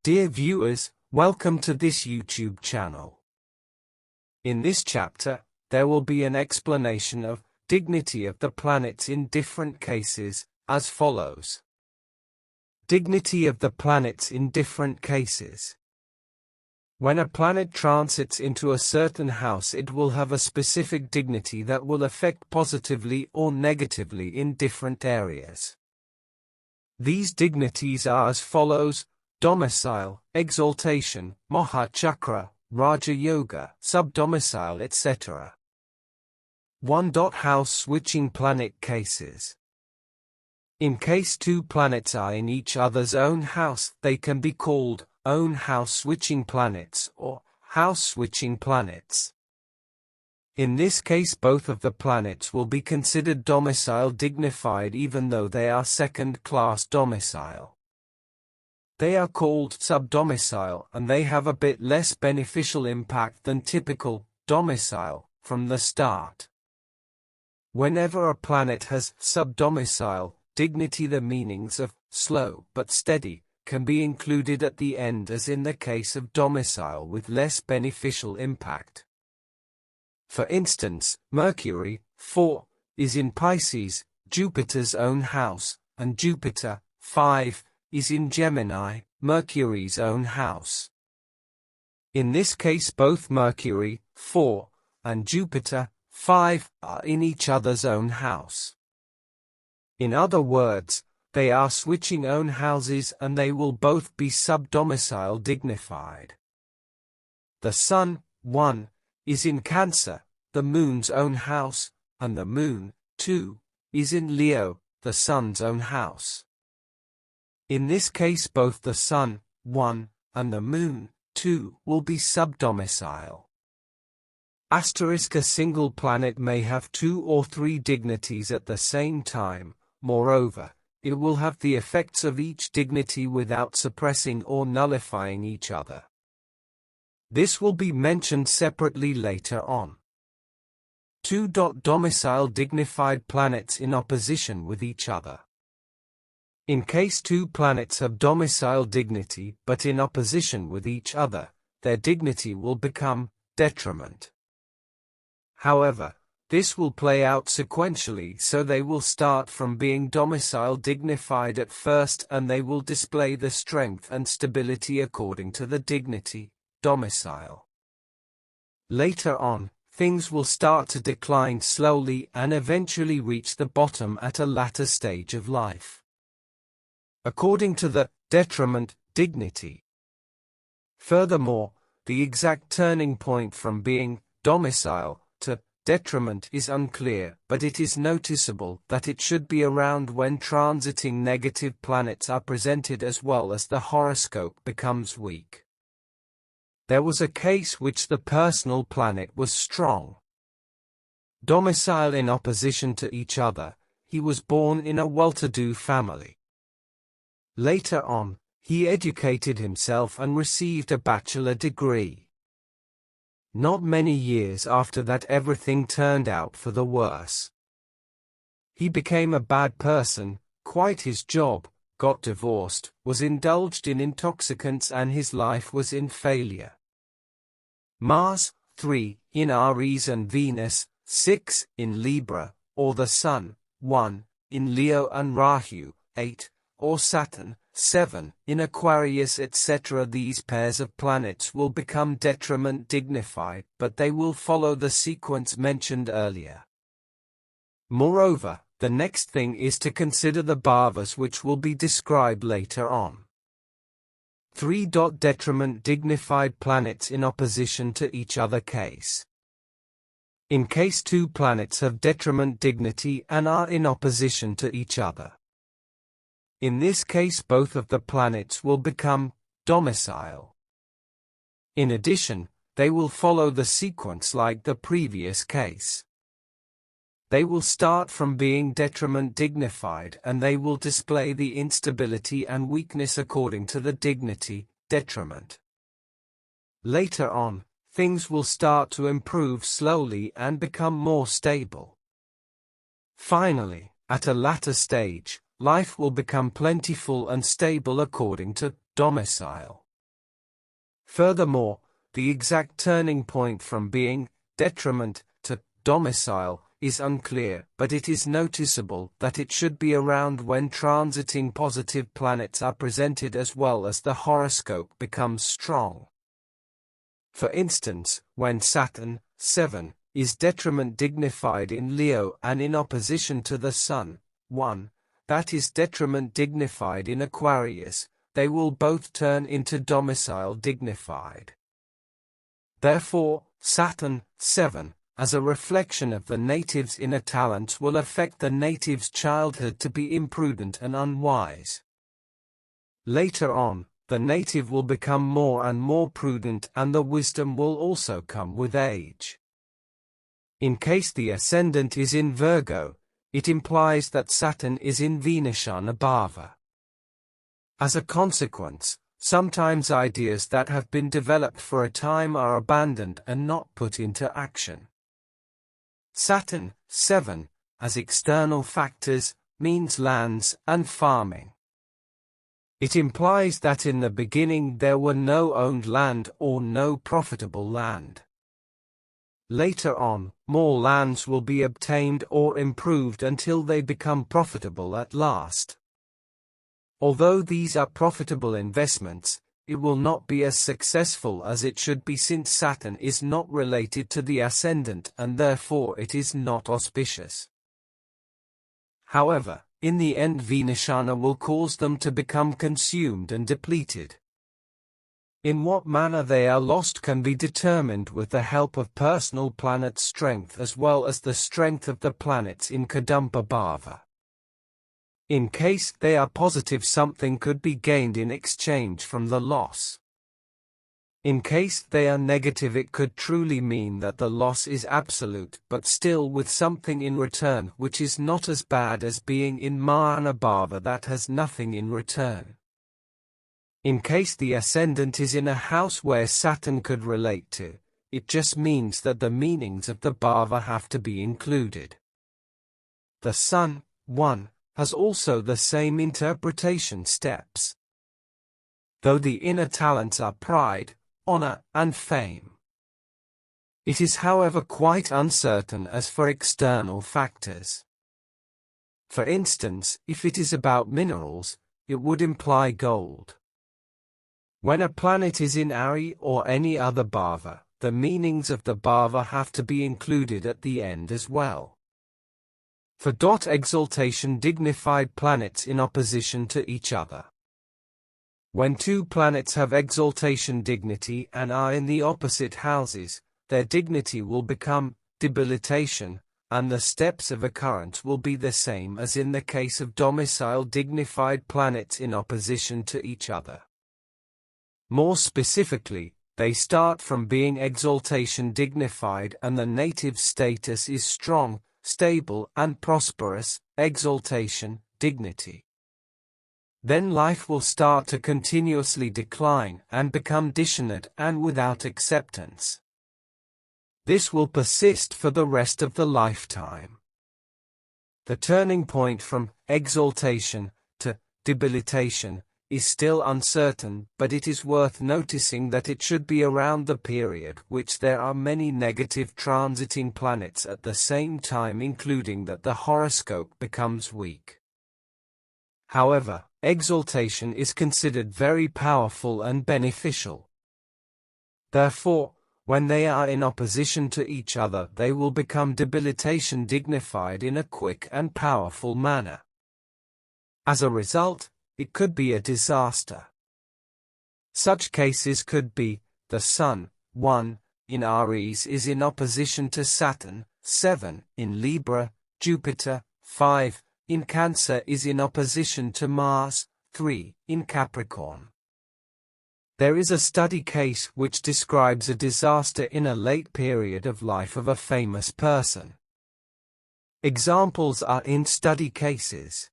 Dear viewers, welcome to this YouTube channel. In this chapter, there will be an explanation of dignity of the planets in different cases, as follows. Dignity of the planets in different cases. When a planet transits into a certain house, it will have a specific dignity that will affect positively or negatively in different areas. These dignities are as follows: domicile, exaltation, Maha Chakra, Raja Yoga, sub-domicile, etc. 1. House switching planet cases. In case two planets are in each other's own house, they can be called own house switching planets or house switching planets. In this case, both of the planets will be considered domicile dignified even though they are second-class domicile. They are called sub-domicile and they have a bit less beneficial impact than typical domicile from the start. Whenever a planet has sub-domicile dignity, the meanings of slow but steady can be included at the end, as in the case of domicile with less beneficial impact. For instance, Mercury, 4, is in Pisces, Jupiter's own house, and Jupiter, 5, is in Gemini, Mercury's own house. In this case, both Mercury, 4, and Jupiter, 5, are in each other's own house. In other words, they are switching own houses and they will both be sub-domicile dignified. The Sun, 1, is in Cancer, the Moon's own house, and the Moon, 2, is in Leo, the Sun's own house. In this case, both the Sun, 1, and the Moon, 2, will be sub-domicile. A single planet may have 2 or 3 dignities at the same time. Moreover, it will have the effects of each dignity without suppressing or nullifying each other. This will be mentioned separately later on. 2. Domicile dignified planets in opposition with each other. In case two planets have domicile dignity but in opposition with each other, their dignity will become detriment. However, this will play out sequentially, so they will start from being domicile dignified at first and they will display the strength and stability according to the dignity, domicile. Later on, things will start to decline slowly and eventually reach the bottom at a latter stage of life, according to the detriment dignity. Furthermore, the exact turning point from being domicile to detriment is unclear, but it is noticeable that it should be around when transiting negative planets are presented as well as the horoscope becomes weak. There was a case which the personal planet was strong. Domicile in opposition to each other, he was born in a well-to-do family. Later on, he educated himself and received a bachelor degree. Not many years after that, everything turned out for the worse. He became a bad person, quit his job, got divorced, was indulged in intoxicants, and his life was in failure. Mars, 3, in Aries, and Venus, 6, in Libra, or the Sun, 1, in Leo, and Rahu, 8, or Saturn, 7, in Aquarius, etc. These pairs of planets will become detriment dignified, but they will follow the sequence mentioned earlier. Moreover, the next thing is to consider the bhavas, which will be described later on. 3. Detriment dignified planets in opposition to each other case. In case two planets have detriment dignity and are in opposition to each other. In this case, both of the planets will become domicile. In addition, they will follow the sequence like the previous case. They will start from being detriment dignified and they will display the instability and weakness according to the dignity, detriment. Later on, things will start to improve slowly and become more stable. Finally, at a latter stage, life will become plentiful and stable according to domicile. Furthermore, the exact turning point from being detriment to domicile is unclear, but it is noticeable that it should be around when transiting positive planets are presented as well as the horoscope becomes strong. For instance, when Saturn, 7, is detriment dignified in Leo and in opposition to the Sun, 1, that is detriment dignified in Aquarius, they will both turn into domicile dignified. Therefore, Saturn, 7, as a reflection of the native's inner talents will affect the native's childhood to be imprudent and unwise. Later on, the native will become more and more prudent and the wisdom will also come with age. In case the ascendant is in Virgo, it implies that Saturn is in Venusana Bhava. As a consequence, sometimes ideas that have been developed for a time are abandoned and not put into action. Saturn, 7, as external factors, means lands and farming. It implies that in the beginning there were no owned land or no profitable land. Later on, more lands will be obtained or improved until they become profitable at last. Although these are profitable investments, it will not be as successful as it should be since Saturn is not related to the ascendant and therefore it is not auspicious. However, in the end Venusana will cause them to become consumed and depleted. In what manner they are lost can be determined with the help of personal planet strength as well as the strength of the planets in Kadampa Bhava. In case they are positive, something could be gained in exchange from the loss. In case they are negative, it could truly mean that the loss is absolute but still with something in return, which is not as bad as being in Mahana Bhava that has nothing in return. In case the ascendant is in a house where Saturn could relate to, it just means that the meanings of the Bhava have to be included. The Sun, 1, has also the same interpretation steps. Though the inner talents are pride, honor, and fame. It is however quite uncertain as for external factors. For instance, if it is about minerals, it would imply gold. When a planet is in Ari or any other Bhava, the meanings of the Bhava have to be included at the end as well. For exaltation dignified planets in opposition to each other. When two planets have exaltation dignity and are in the opposite houses, their dignity will become debilitation, and the steps of occurrence will be the same as in the case of domicile dignified planets in opposition to each other. More specifically, they start from being exaltation dignified and the native status is strong, stable and prosperous, exaltation, dignity. Then life will start to continuously decline and become dissonant and without acceptance. This will persist for the rest of the lifetime. The turning point from exaltation to debilitation is still uncertain, but it is worth noticing that it should be around the period which there are many negative transiting planets at the same time, including that the horoscope becomes weak. However, exaltation is considered very powerful and beneficial. Therefore, when they are in opposition to each other, they will become debilitation dignified in a quick and powerful manner. As a result, it could be a disaster. Such cases could be, the Sun, 1, in Aries is in opposition to Saturn, 7, in Libra, Jupiter, 5, in Cancer is in opposition to Mars, 3, in Capricorn. There is a study case which describes a disaster in a late period of life of a famous person. Examples are in study cases.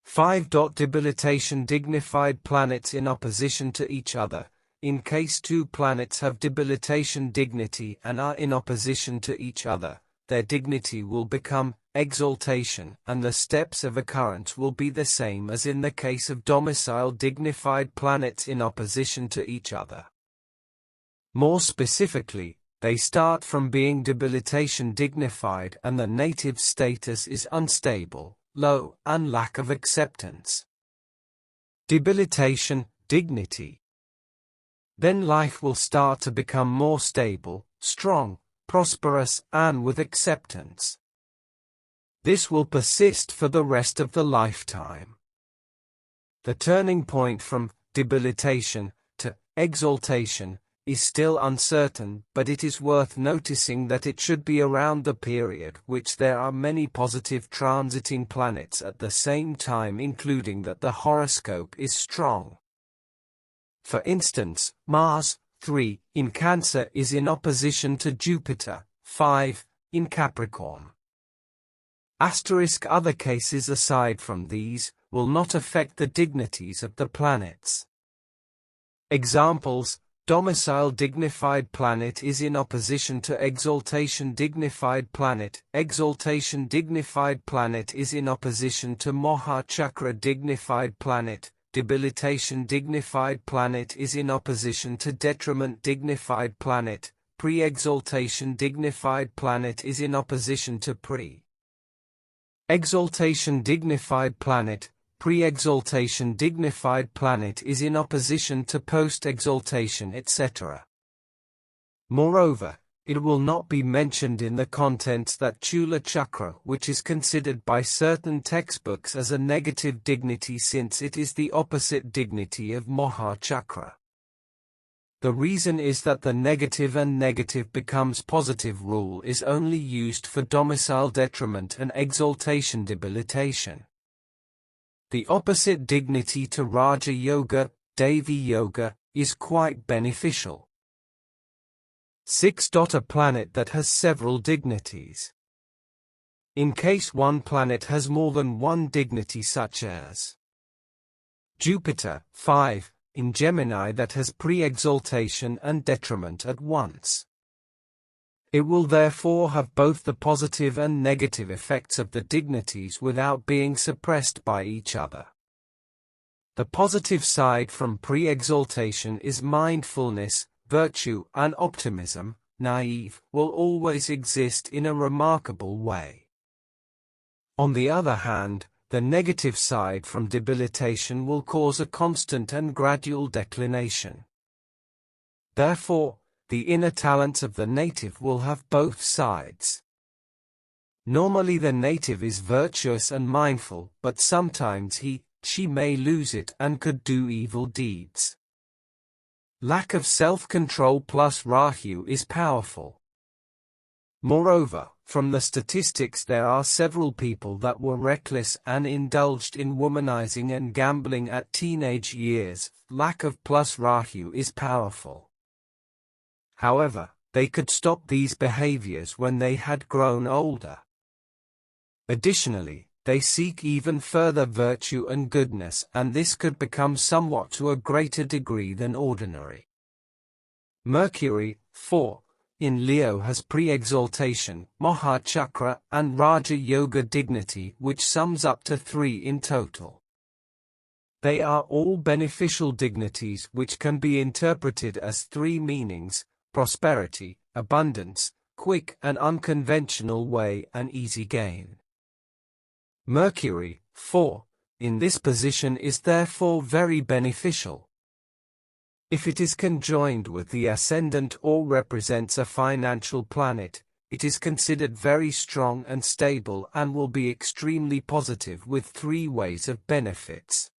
5. Debilitation dignified planets in opposition to each other. In case two planets have debilitation dignity and are in opposition to each other, their dignity will become exaltation, and the steps of occurrence will be the same as in the case of domicile dignified planets in opposition to each other. More specifically, they start from being debilitation dignified and the native status is unstable, low, and lack of acceptance. Debilitation, dignity. Then life will start to become more stable, strong, prosperous, and with acceptance. This will persist for the rest of the lifetime. The turning point from debilitation to exaltation is still uncertain, but it is worth noticing that it should be around the period which there are many positive transiting planets at the same time, including that the horoscope is strong. For instance, Mars, 3, in Cancer is in opposition to Jupiter, 5, in Capricorn. Other cases aside from these will not affect the dignities of the planets. Examples: Domicile dignified planet is in opposition to Exaltation dignified planet. Exaltation dignified planet is in opposition to Maha Chakra dignified planet. Debilitation dignified planet is in opposition to Detriment dignified planet. Pre-exaltation dignified planet is in opposition to Exaltation dignified planet. Pre-exaltation dignified planet is in opposition to post-exaltation, etc. Moreover, it will not be mentioned in the contents that Chula Chakra, which is considered by certain textbooks as a negative dignity since it is the opposite dignity of Maha Chakra. The reason is that the negative and negative becomes positive rule is only used for domicile detriment and exaltation debilitation. The opposite dignity to Raja Yoga, Devi Yoga, is quite beneficial. 6. A planet that has several dignities. In case one planet has more than one dignity, such as Jupiter, 5, in Gemini, that has pre-exaltation and detriment at once. It will therefore have both the positive and negative effects of the dignities without being suppressed by each other. The positive side from pre-exaltation is mindfulness, virtue, and optimism. Naive will always exist in a remarkable way. On the other hand, the negative side from debilitation will cause a constant and gradual declination. Therefore, the inner talents of the native will have both sides. Normally the native is virtuous and mindful, but sometimes she may lose it and could do evil deeds. Lack of self-control plus Rahu is powerful. Moreover, from the statistics there are several people that were reckless and indulged in womanizing and gambling at teenage years. Lack of plus Rahu is powerful. However, they could stop these behaviors when they had grown older. Additionally, they seek even further virtue and goodness, and this could become somewhat to a greater degree than ordinary. Mercury, 4, in Leo has pre-exaltation, Maha Chakra, and Raja Yoga dignity, which sums up to 3 in total. They are all beneficial dignities which can be interpreted as 3 meanings: prosperity, abundance, quick and unconventional way, and easy gain. Mercury, 4, in this position is therefore very beneficial. If it is conjoined with the ascendant or represents a financial planet, it is considered very strong and stable and will be extremely positive with 3 ways of benefits.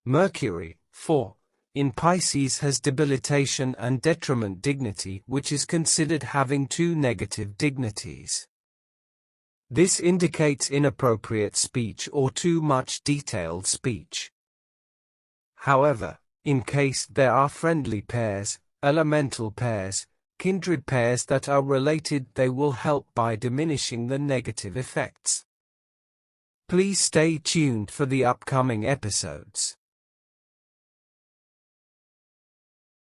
Mercury, 4, in Pisces has debilitation and detriment dignity, which is considered having 2 negative dignities. This indicates inappropriate speech or too much detailed speech. However, in case there are friendly pairs, elemental pairs, kindred pairs that are related, they will help by diminishing the negative effects. Please stay tuned for the upcoming episodes.